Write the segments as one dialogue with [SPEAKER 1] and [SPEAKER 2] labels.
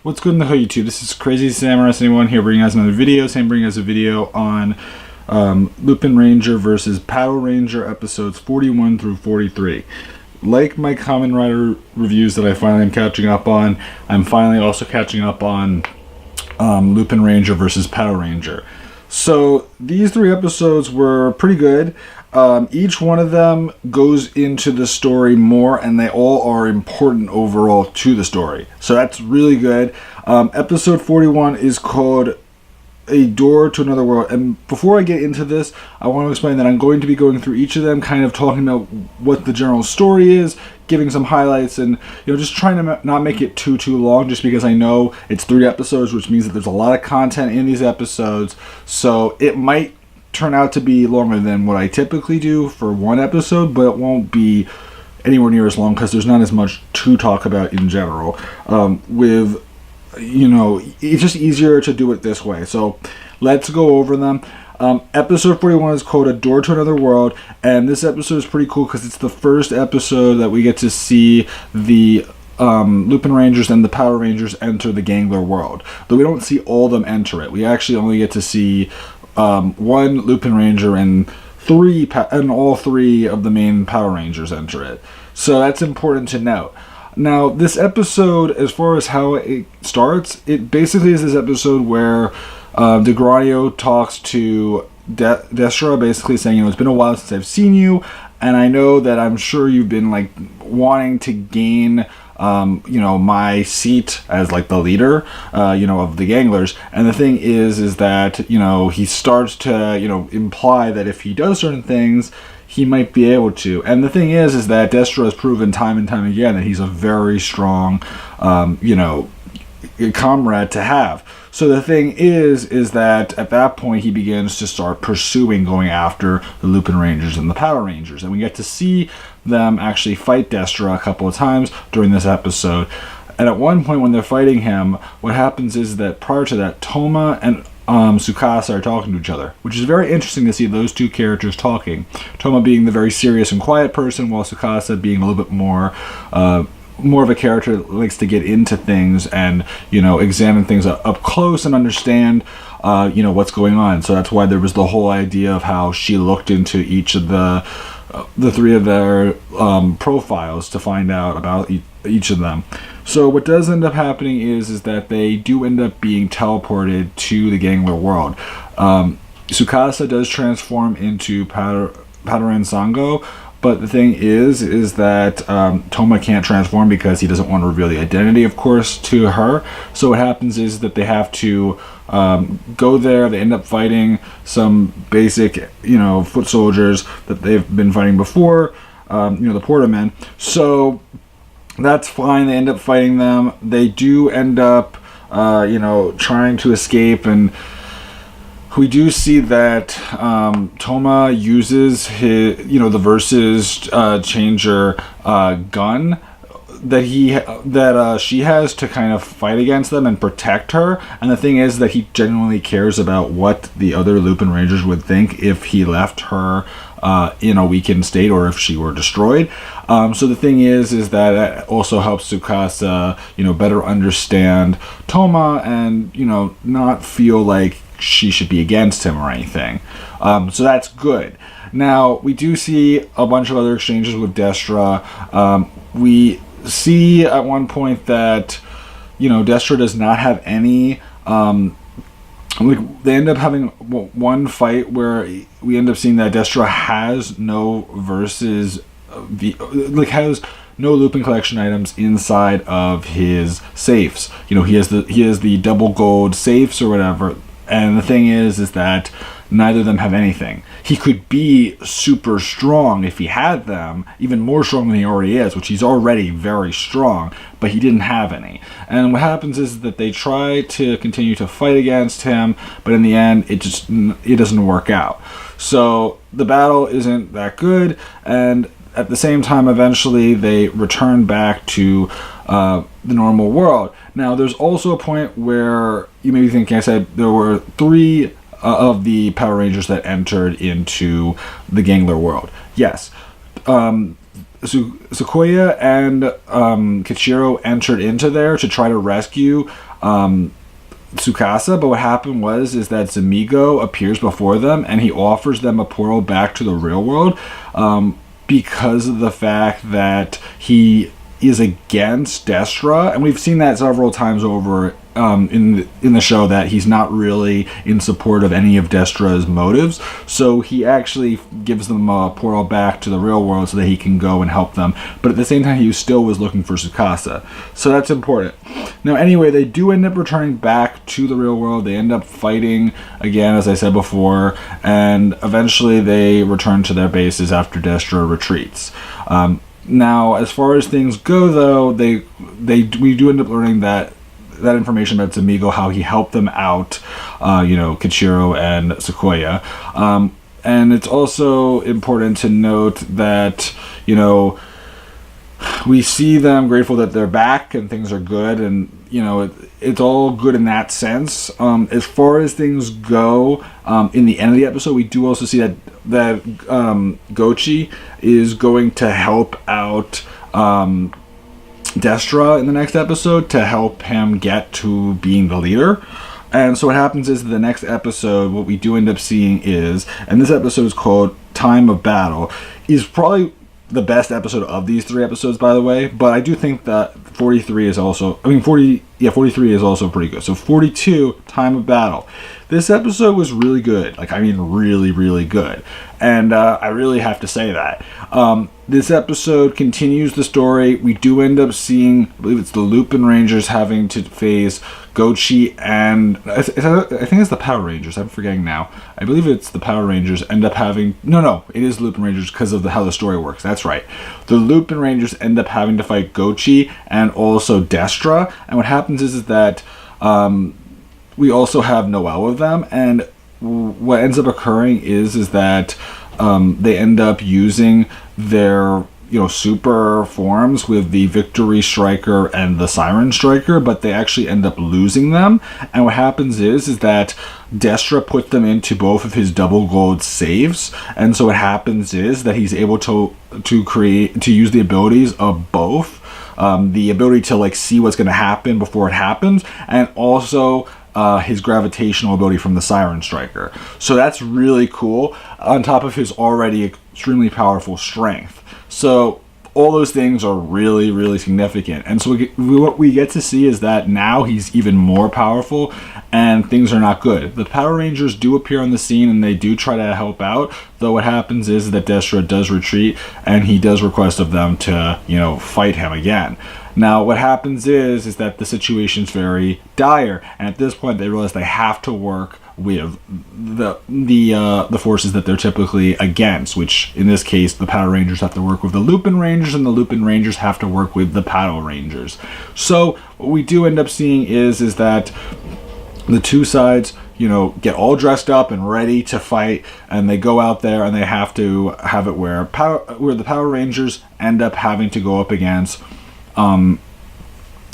[SPEAKER 1] What's good in the hood, YouTube? This is Crazy Samurai 71 here, bringing us another video. Bringing us a video on Lupinranger versus Patoranger episodes 41 through 43. Like my Kamen Rider reviews that I finally am catching up on, I'm finally also catching up on Lupinranger versus Patoranger. So these three episodes were pretty good. Each one of them goes into the story more, and they all are important overall to the story. So that's really good. Episode 41 is called A Door to Another World. And before I get into this, I want to explain that I'm going to be going through each of them, kind of talking about what the general story is, giving some highlights, and just trying to not make it too long, just because I know it's 3 episodes, which means that there's a lot of content in these episodes. So it might turn out to be longer than what I typically do for one episode, but it won't be anywhere near as long because there's not as much to talk about in general. It's just easier to do it this way. So let's go over them. Episode 41 is called A Door to Another World, and this episode is pretty cool because it's the first episode that we get to see the Lupinrangers and the Patourangers enter the Gangler world. Though we don't see all of them enter it. We actually only get to see one Lupinranger and all 3 of the main Power Rangers enter it. So that's important to note. Now, this episode, as far as how it starts, it basically is this episode where DeGranio talks to Destra, basically saying, it's been a while since I've seen you, and I know that I'm sure you've been wanting to gain my seat as the leader, of the Ganglers. And the thing is that, he starts to, imply that if he does certain things, he might be able to. And the thing is that Destra has proven time and time again that he's a very strong, comrade to have. So the thing is that at that point he begins to start pursuing going after the Lupinrangers and the Power Rangers. And we get to see them actually fight Destra a couple of times during this episode. And at one point when they're fighting him, what happens is that prior to that, Toma and Tsukasa are talking to each other, which is very interesting to see those 2 characters talking. Toma being the very serious and quiet person, while Tsukasa being a little bit more of a character that likes to get into things and examine things up close and understand what's going on. So that's why there was the whole idea of how she looked into each of the 3 of their profiles to find out about each of them. So what does end up happening is that they do end up being teleported to the Gangler world. Tsukasa does transform into Patoran Sango, but the thing is that Toma can't transform because he doesn't want to reveal the identity, of course, to her. So what happens is that they have to go there. They end up fighting some basic, foot soldiers that they've been fighting before, the Portamen. So that's fine. They end up fighting them. They do end up, trying to escape, and we do see that Toma uses his, the Versus Changer gun that she has to kind of fight against them and protect her. And the thing is that he genuinely cares about what the other Lupinrangers would think if he left her in a weakened state or if she were destroyed. So the thing is that it also helps Tsukasa, better understand Toma and, not feel like she should be against him or anything. So that's good. Now, we do see a bunch of other exchanges with Destra. We see at one point that, Destra does not have any... they end up having one fight where we end up seeing that Destra has no has no Lupin collection items inside of his safes. He has the double gold safes or whatever. And the thing is that neither of them have anything. He could be super strong if he had them, even more strong than he already is, which he's already very strong, but he didn't have any. And what happens is that they try to continue to fight against him, but in the end, it doesn't work out. So the battle isn't that good, and at the same time, eventually, they return back to the normal world. Now, there's also a point where you may be thinking, I said there were 3 of the Power Rangers that entered into the Gangler world. Yes. Sequoia and Kichiro entered into there to try to rescue Tsukasa, but what happened is that Zamigo appears before them and he offers them a portal back to the real world because of the fact that he is against Destra, and we've seen that several times over in the show, that he's not really in support of any of Destra's motives. So he actually gives them a portal back to the real world so that he can go and help them. But at the same time, he still was looking for Tsukasa. So that's important. Now, anyway, they do end up returning back to the real world. They end up fighting again, as I said before, and eventually they return to their bases after Destra retreats. Now, as far as things go, though, we do end up learning that information about Zamigo, how he helped them out, Kichiro and Sequoia. And it's also important to note that, we see them grateful that they're back and things are good, and it's all good in that sense. As far as things go, in the end of the episode, we do also see that Gochi is going to help out Destra in the next episode to help him get to being the leader. And so what happens is the next episode, what we do end up seeing is, and this episode is called Time of Battle, is probably the best episode of these 3 episodes, by the way, but I do think that 43 is also, 43 is also pretty good. So 42, Time of Battle. This episode was really good. Really, really good. And I really have to say that. This episode continues the story. We do end up seeing, I believe it's the Lupinrangers having to face Gochi and I think it's the Power Rangers. I'm forgetting now. I believe it's the Power Rangers end up having, no, it is Lupinrangers because of how the story works. That's right. The Lupinrangers end up having to fight Gochi and also Destra. And what happens is that we also have Noelle with them, and what ends up occurring is that they end up using their super forms with the Victory Striker and the Siren Striker, but they actually end up losing them. And what happens is that Destra put them into both of his double gold saves, and so what happens is that he's able to use the abilities of both. The ability to see what's going to happen before it happens, and also his gravitational ability from the Siren Striker. So that's really cool, on top of his already extremely powerful strength. So all those things are really, really significant. And so what we get to see is that now he's even more powerful, and things are not good. The Power Rangers do appear on the scene, and they do try to help out, though what happens is that Destra does retreat, and he does request of them to, fight him again. Now, what happens is that the situation's very dire, and at this point they realize they have to work with the forces that they're typically against, which in this case the Power Rangers have to work with the Lupinrangers, and the Lupinrangers have to work with the Patorangers. So what we do end up seeing is that the two sides, get all dressed up and ready to fight, and they go out there and they have to have it where the Power Rangers end up having to go up against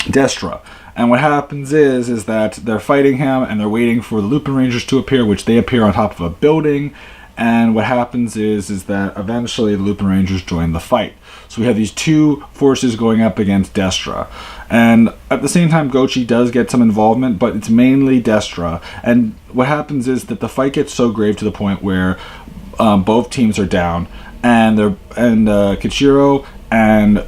[SPEAKER 1] Destra. And what happens is that they're fighting him, and they're waiting for the Lupinrangers to appear, which they appear on top of a building. And what happens is that eventually the Lupinrangers join the fight. So we have these two forces going up against Destra. And at the same time, Gochi does get some involvement, but it's mainly Destra. And what happens is that the fight gets so grave to the point where both teams are down, and Kichiro and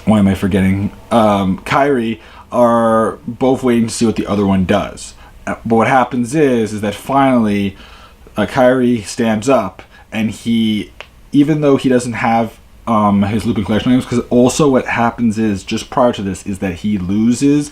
[SPEAKER 1] why am I forgetting? Kairi are both waiting to see what the other one does. But what happens is that finally Kairi stands up, and even though he doesn't have his Lupin collection items, because also what happens is, just prior to this, is that he loses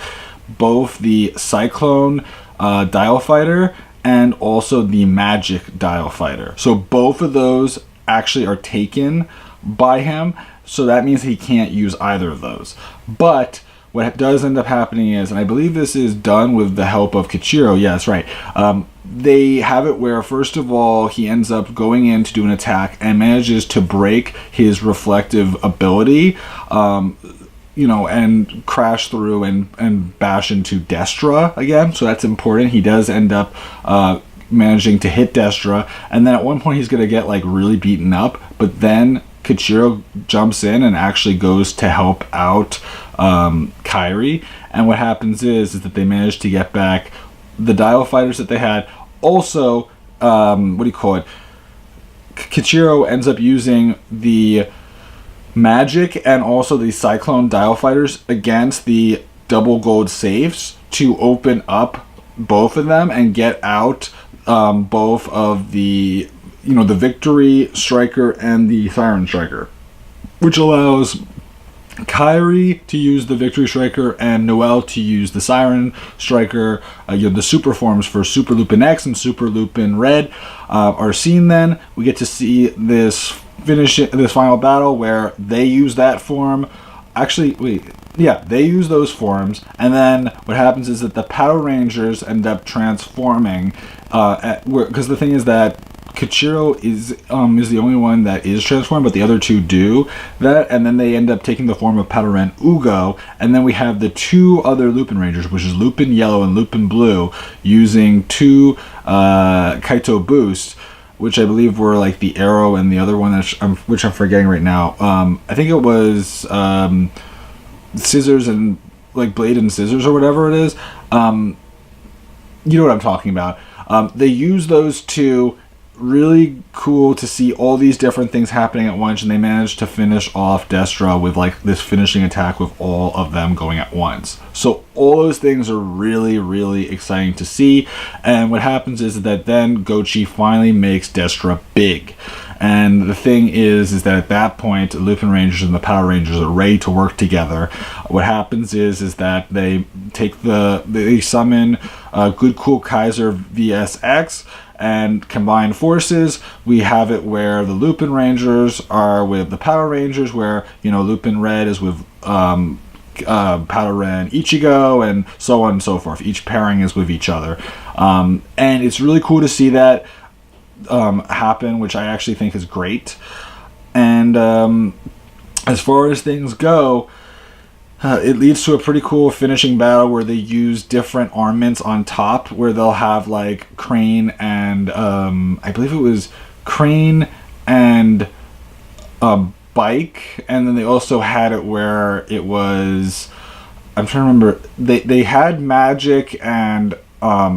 [SPEAKER 1] both the Cyclone Dial Fighter and also the Magic Dial Fighter. So both of those actually are taken by him, so that means he can't use either of those. But what does end up happening is, and I believe this is done with the help of Kichiro, yeah, that's right, they have it where, first of all, he ends up going in to do an attack and manages to break his reflective ability, and crash through and bash into Destra again. So that's important. He does end up managing to hit Destra, and then at one point he's going to get really beaten up, but then Kichiro jumps in and actually goes to help out Kairi, and what happens is that they manage to get back the dial fighters that they had. Also, what do you call it? Kichiro ends up using the magic and also the cyclone dial fighters against the double gold safes to open up both of them and get out both of the the victory striker and the siren striker, which allows Kairi to use the victory striker and Noelle to use the siren striker. The super forms for Super Lupin X and Super Lupin Red are seen. Then we get to see this final battle where they use that form. They use those forms, and then what happens is that the Patorangers end up transforming. Because the thing is that Kichiro is the only one that is transformed, but the other two do that, and then they end up taking the form of Patoran Ugo, and then we have the two other Lupinrangers, which is Lupin Yellow and Lupin Blue, using two Kaito boosts, which I believe were like the arrow and the other one which I'm forgetting right now. I think it was scissors and like blade and scissors or whatever it is. You know what I'm talking about. They use those two. Really cool to see all these different things happening at once, and they managed to finish off Destra with like this finishing attack with all of them going at once. So all those things are really, really exciting to see. And what happens is that then Gochi finally makes Destra big. And the thing is that at that point, the Lupinrangers and the Patorangers are ready to work together. What happens is that they summon Good Cool Kaiser VSX and combine forces. We have it where the Lupinrangers are with the Patorangers, where Lupin Red is with Patoran Ichigo, and so on and so forth. Each pairing is with each other, and it's really cool to see that happen, which I actually think is great. And as far as things go, it leads to a pretty cool finishing battle where they use different armaments on top, where they'll have like Crane and I believe it was Crane and a bike, and then they also had it where it was, I'm trying to remember, they had magic and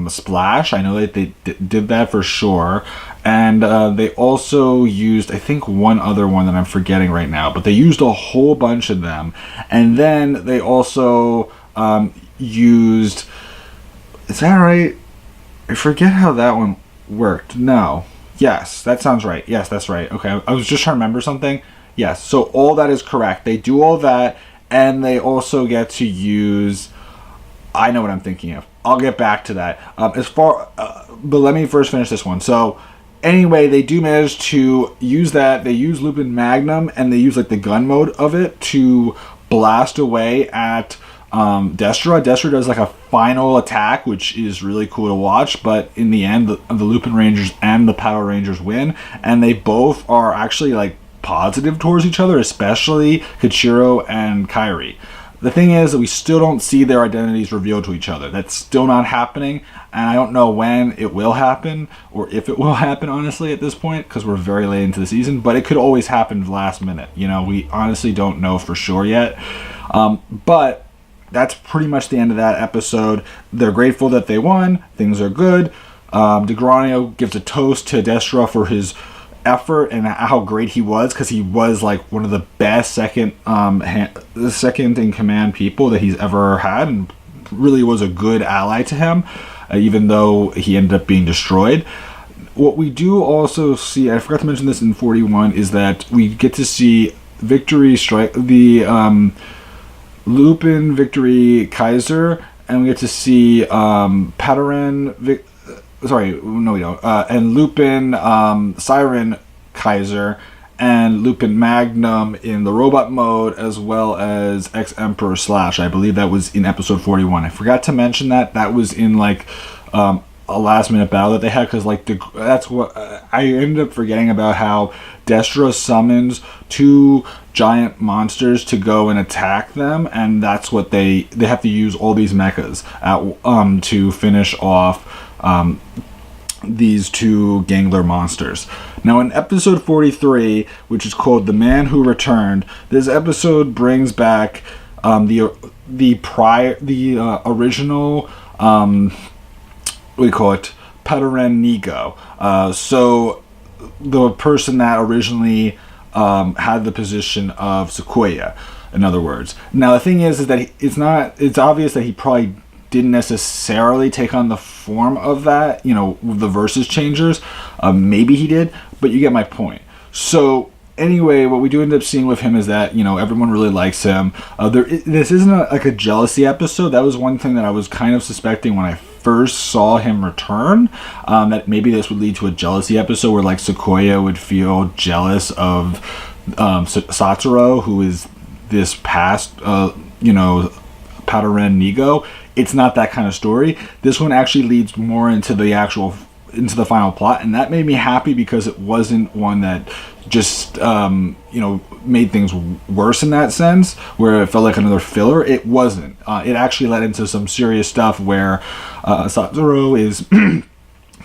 [SPEAKER 1] Splash. I know that they did that for sure. And they also used, I think, one other one that I'm forgetting right now, but they used a whole bunch of them. And then they also used, is that right? I forget how that one worked. No. Yes, that sounds right. Yes, that's right. Okay, I was just trying to remember something. Yes, so all that is correct. They do all that, and they also get to use, I know what I'm thinking of. I'll get back to that. But let me first finish this one. So anyway, they do manage to use that. They use Lupin Magnum, and they use like the gun mode of it to blast away at Destra. Destra does like a final attack, which is really cool to watch. But in the end, the Lupinrangers and the Patorangers win, and they both are actually like positive towards each other, especially Kichiro and Kairi. The thing is that we still don't see their identities revealed to each other. That's still not happening, and I don't know when it will happen, or if it will happen, honestly, at this point, because we're very late into the season, but it could always happen last minute. We honestly don't know for sure yet. But that's pretty much the end of that episode. They're grateful that they won. Things are good. DeGranio gives a toast to Destra for his effort and how great he was, because he was like one of the best second in command people that he's ever had, and really was a good ally to him, even though he ended up being destroyed. What we do also see, I forgot to mention this in 41, is that we get to see Victory Strike, the Lupin Victory Kaiser, and we get to see Patoran and Lupin Siren Kaiser and Lupin Magnum in the robot mode, as well as Ex-Emperor Slash. I believe that was in episode 41. I forgot to mention that was in like a last minute battle that they had, because like that's what I ended up forgetting about, how Destra summons two giant monsters to go and attack them, and that's what they have to use all these mechas to finish off these two gangler monsters. Now in episode 43, which is called The Man Who Returned, this episode brings back the original what do you call it, Patoranger. So the person that originally had the position of Sequoia, in other words. Now the thing is that it's obvious that he probably didn't necessarily take on the form of that, the Versus Changers. Maybe he did, but you get my point. So anyway, what we do end up seeing with him is that, everyone really likes him. This isn't a jealousy episode. That was one thing that I was kind of suspecting when I first saw him return, that maybe this would lead to a jealousy episode where like Sequoia would feel jealous of Satoru, who is this past, Patoranger. It's not that kind of story. This one actually leads more into the final plot, and that made me happy because it wasn't one that just made things worse in that sense, where it felt like another filler. It wasn't. It actually led into some serious stuff where Satoru is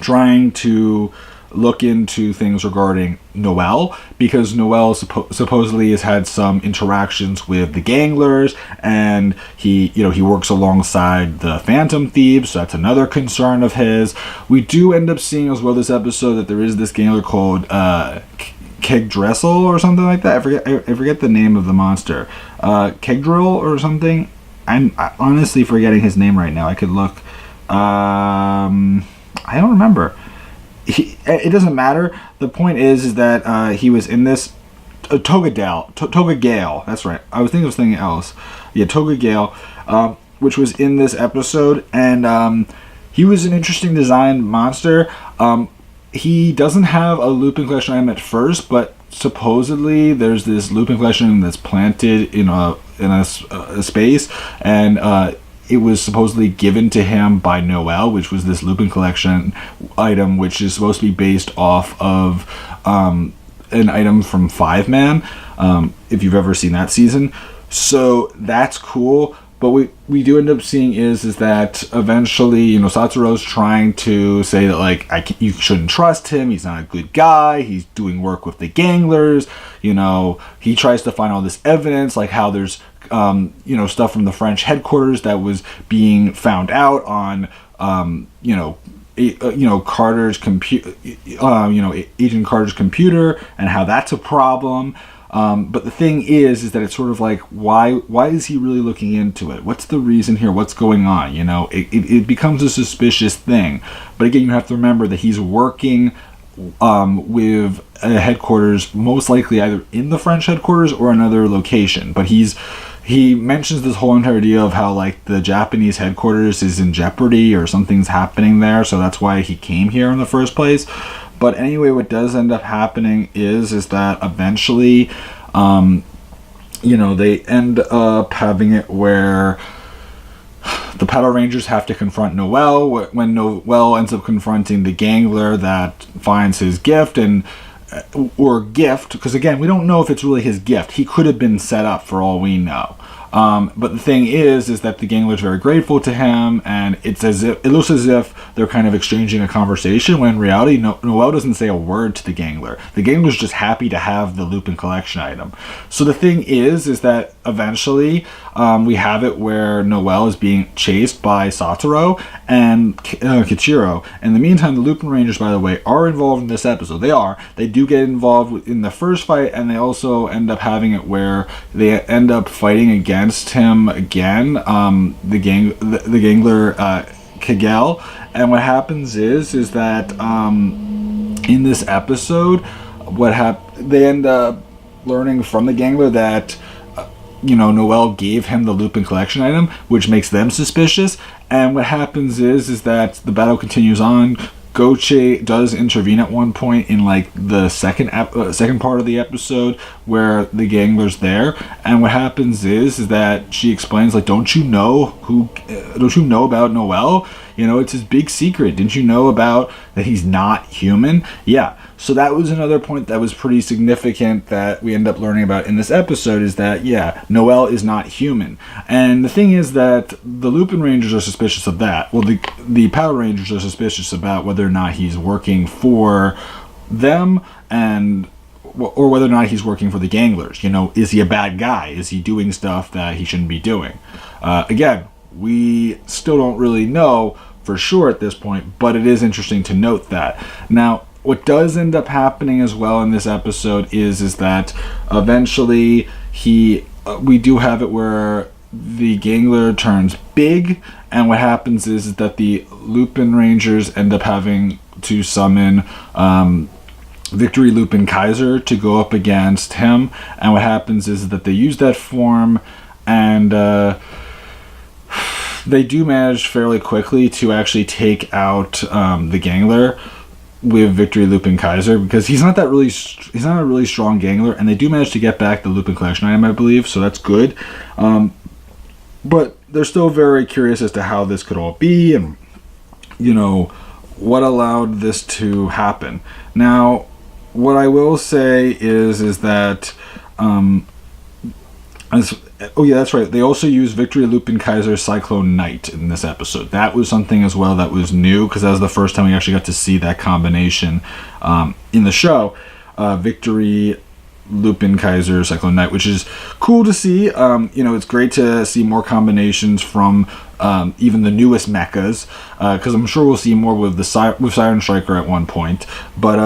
[SPEAKER 1] trying to look into things regarding Noel, because Noel supposedly has had some interactions with the Ganglers, and he works alongside the Phantom Thieves, so that's another concern of his. We do end up seeing as well this episode that there is this Gangler called Kegdressel or something like that. I forget the name of the monster. Kegdrill or something. I'm honestly forgetting his name right now. I could look. I don't remember. It doesn't matter. The point is that he was in this Togagale. That's right. I was thinking of something else. Yeah, Togagale, which was in this episode, and he was an interesting design monster. He doesn't have a Lupin collection item at first, but supposedly there's this Lupin collection that's planted in a space, and it was supposedly given to him by Noel, which was this Lupin collection item, which is supposed to be based off of an item from Five Man, if you've ever seen that season. So that's cool. But we do end up seeing is that eventually, Satoru's trying to say that you shouldn't trust him. He's not a good guy. He's doing work with the Ganglers. He tries to find all this evidence, like how there's stuff from the French headquarters that was being found out on Carter's computer, Agent Carter's computer, and how that's a problem. But the thing is that it's sort of like, why is he really looking into it? What's the reason here? What's going on? It becomes a suspicious thing. But again, you have to remember that he's working with a headquarters, most likely either in the French headquarters or another location. But he mentions this whole entire idea of how the Japanese headquarters is in jeopardy or something's happening there. So that's why he came here in the first place. But anyway, what does end up happening is that eventually, they end up having it where the Patorangers have to confront Noel. When Noel ends up confronting the Gangler that finds his gift, because again, we don't know if it's really his gift. He could have been set up for all we know. But the thing is that the Gangler's very grateful to him, and it looks as if they're kind of exchanging a conversation, when in reality, Noel doesn't say a word to the Gangler. The Gangler's just happy to have the Lupin collection item. So the thing is that eventually we have it where Noel is being chased by Satoru and Kichiro. In the meantime, the Lupin Rangers, by the way, are involved in this episode. They do get involved in the first fight, and they also end up having it where they end up fighting against him again, the Gangler Kegel. And what happens is that in this episode, they end up learning from the Gangler that Noel gave him the Lupin collection item, which makes them suspicious. And what happens is that the battle continues on. Goche does intervene at one point in the second part of the episode where the Gangler's there, and what happens is that she explains don't you know about Noel? It's his big secret. Didn't you know about that he's not human? Yeah. So that was another point that was pretty significant that we end up learning about in this episode, is that, yeah, Noel is not human. And the thing is that the Lupinrangers are suspicious of that. Well, the Patorangers are suspicious about whether or not he's working for them, or whether or not he's working for the Ganglers. You know, is he a bad guy? Is he doing stuff that he shouldn't be doing? Again, we still don't really know for sure at this point, but it is interesting to note that. Now, what does end up happening as well in this episode is that eventually we do have it where the Gangler turns big, and what happens is that the Lupinrangers end up having to summon Victory Lupin Kaiser to go up against him, and what happens is that they use that form, and they do manage fairly quickly to actually take out the Gangler with Victory Lupin Kaiser, because he's not a really strong Gangler, and they do manage to get back the Lupin Collection item, I believe, so that's good. But they're still very curious as to how this could all be, and you know, what allowed this to happen. Now, what I will say is that oh yeah, that's right. They also used Victory Lupin Kaiser Cyclone Knight in this episode. That was something as well that was new, because that was the first time we actually got to see that combination in the show. Victory Lupin Kaiser Cyclone Knight, which is cool to see. You know, it's great to see more combinations from even the newest mechas, because I'm sure we'll see more with Siren Striker at one point. But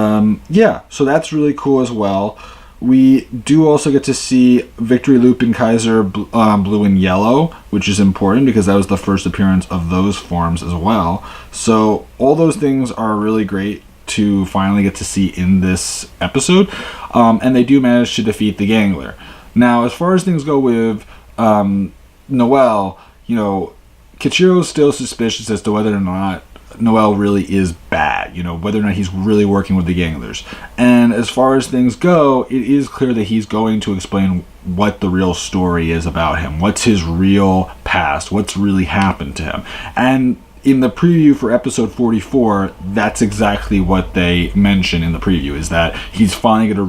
[SPEAKER 1] yeah, so that's really cool as well. We do also get to see Victory Lupin Kaiser Blue and Yellow, which is important because that was the first appearance of those forms as well. So all those things are really great to finally get to see in this episode. And they do manage to defeat the Gangler. Now, as far as things go with Noel, you know, Kichiro's still suspicious as to whether or not Noel really is bad, you know, whether or not he's really working with the Ganglers. And as far as things go, it is clear that he's going to explain what the real story is about him. What's his real past? What's really happened to him? And in the preview for episode 44, that's exactly what they mention in the preview, is that he's finally going to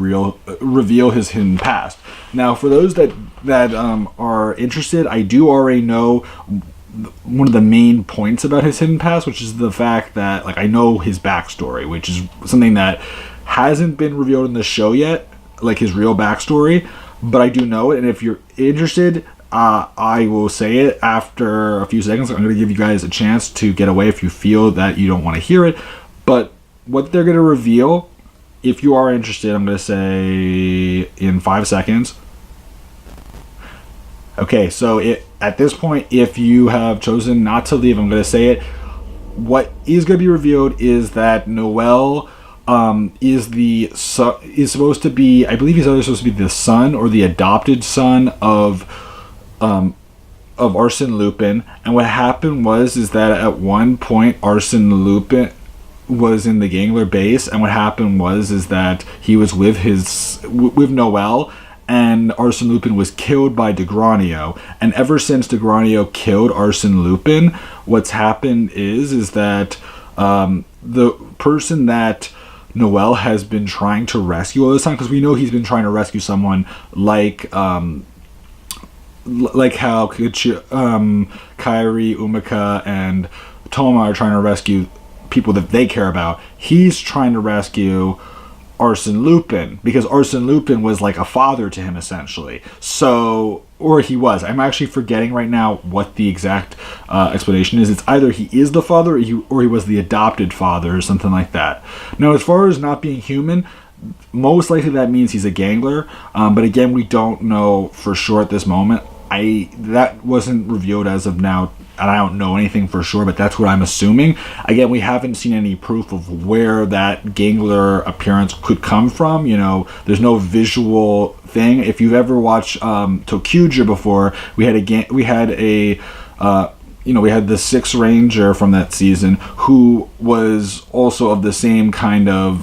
[SPEAKER 1] reveal his hidden past. Now, for those that are interested, I do already know one of the main points about his hidden past, which is the fact that, like, I know his backstory, which is something that hasn't been revealed in the show yet, like his real backstory, but I do know it. And if you're interested, I will say it after a few seconds. I'm going to give you guys a chance to get away if you feel that you don't want to hear it. But what they're going to reveal, if you are interested, I'm going to say in 5 seconds. Okay, so at this point, if you have chosen not to leave, I'm going to say it. What is going to be revealed is that Noel is supposed to be, I believe he's either supposed to be the son or the adopted son of Arsène Lupin. And what happened is that at one point Arsène Lupin was in the Gangler base, and what happened is that he was with Noel, and Arsène Lupin was killed by Degranio. And ever since Degranio killed Arsène Lupin, what's happened is that the person that Noel has been trying to rescue all this time, because we know he's been trying to rescue someone like how Kairi, Umika, and Toma are trying to rescue people that they care about. He's trying to rescue Arsène Lupin, because Arsène Lupin was like a father to him, essentially. So, or he was. I'm actually forgetting right now what the exact explanation is. It's either he is the father or he was the adopted father or something like that. Now, as far as not being human, most likely that means he's a Gangler. But again, we don't know for sure at this moment. That wasn't revealed as of now, and I don't know anything for sure, but that's what I'm assuming. Again, we haven't seen any proof of where that Gangler appearance could come from. You know, there's no visual thing. If you've ever watched TheKingNappy before, we had the Sixth Ranger from that season, who was also of the same kind of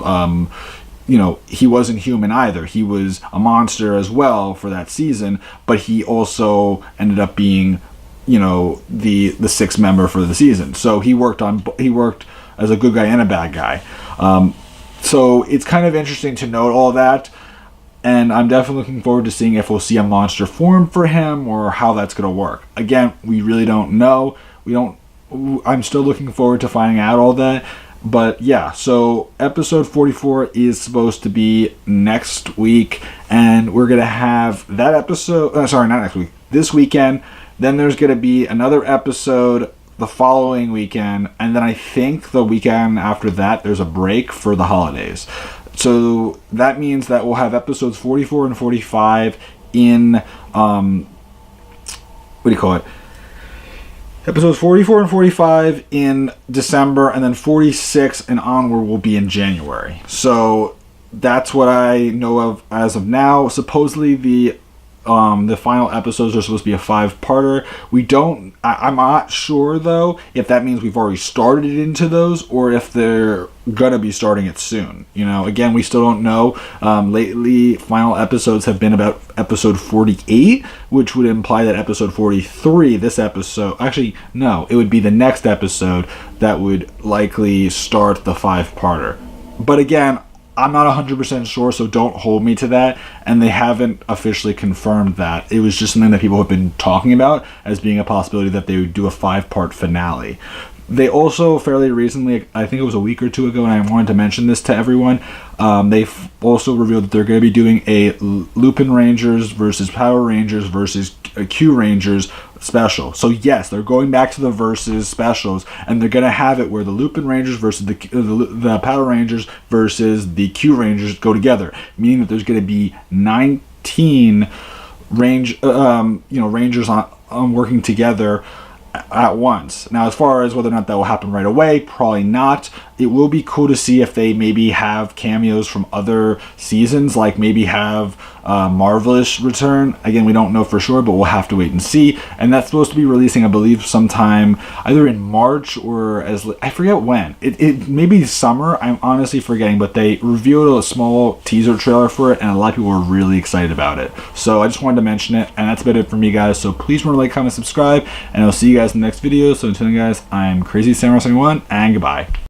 [SPEAKER 1] he wasn't human either. He was a monster as well for that season, but he also ended up being, the sixth member for the season. So he worked as a good guy and a bad guy. So it's kind of interesting to note all that. And I'm definitely looking forward to seeing if we'll see a monster form for him or how that's going to work. Again, we really don't know. I'm still looking forward to finding out all that. But yeah, so episode 44 is supposed to be next week. And we're going to have that episode. Sorry, not next week. This weekend. Then there's going to be another episode the following weekend. And then I think the weekend after that, there's a break for the holidays. So that means that we'll have episodes 44 and 45 in, Episodes 44 and 45 in December, and then 46 and onward will be in January. So that's what I know of as of now. Supposedly the final episodes are supposed to be a 5-parter. I'm not sure though if that means we've already started into those or if they're gonna be starting it soon. Again, we still don't know. Lately, final episodes have been about episode 48, which would imply that episode 43, this episode, actually no, it would be the next episode that would likely start the 5-parter. But again, I'm not 100% sure, so don't hold me to that. And they haven't officially confirmed that. It was just something that people have been talking about as being a possibility that they would do a 5-part finale. They also fairly recently, I think it was a week or two ago, and I wanted to mention this to everyone, they've also revealed that they're going to be doing a Lupinrangers versus Power Rangers versus Q Rangers special. So yes, they're going back to the versus specials, and they're going to have it where the Lupinrangers versus the Power Rangers versus the Q Rangers go together, meaning that there's going to be 19 Rangers on working together at once. Now, as far as whether or not that will happen right away, probably not. It will be cool to see if they maybe have cameos from other seasons, like maybe have Marvelous return. Again, we don't know for sure, but we'll have to wait and see. And that's supposed to be releasing, I believe, sometime either in March or I forget when. It may be summer. I'm honestly forgetting, but they revealed a small teaser trailer for it, and a lot of people were really excited about it. So I just wanted to mention it, and that's about it for me, guys. So please remember to like, comment, subscribe, and I'll see you guys in the next video. So until then, guys, I'm Crazy Samurai 71, and goodbye.